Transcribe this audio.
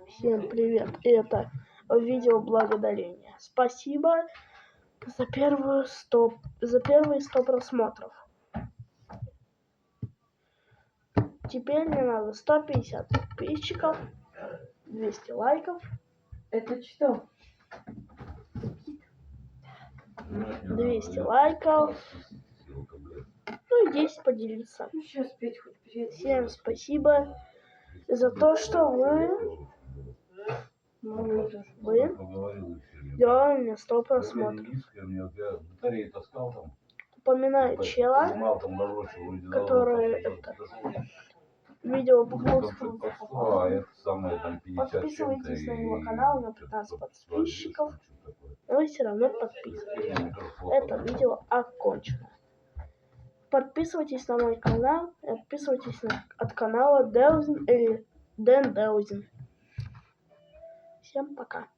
Всем привет! Это видео благодарения. Спасибо за первые 100 просмотров. Теперь мне надо 150 подписчиков, 200 лайков. Это что? 200 лайков. Ну и 10 поделиться. Ну, сейчас Петь хоть приедет. Всем спасибо за то, что вы делали мне 100 просмотров. Упоминаю чела, который видео по-русски. Подписывайтесь на его канал, у него 15 подписчиков. Но вы все равно подписывайтесь. Это видео окончено. Подписывайтесь на мой канал, подписывайтесь от канала Деузин или Дэн Деузин. Всем пока.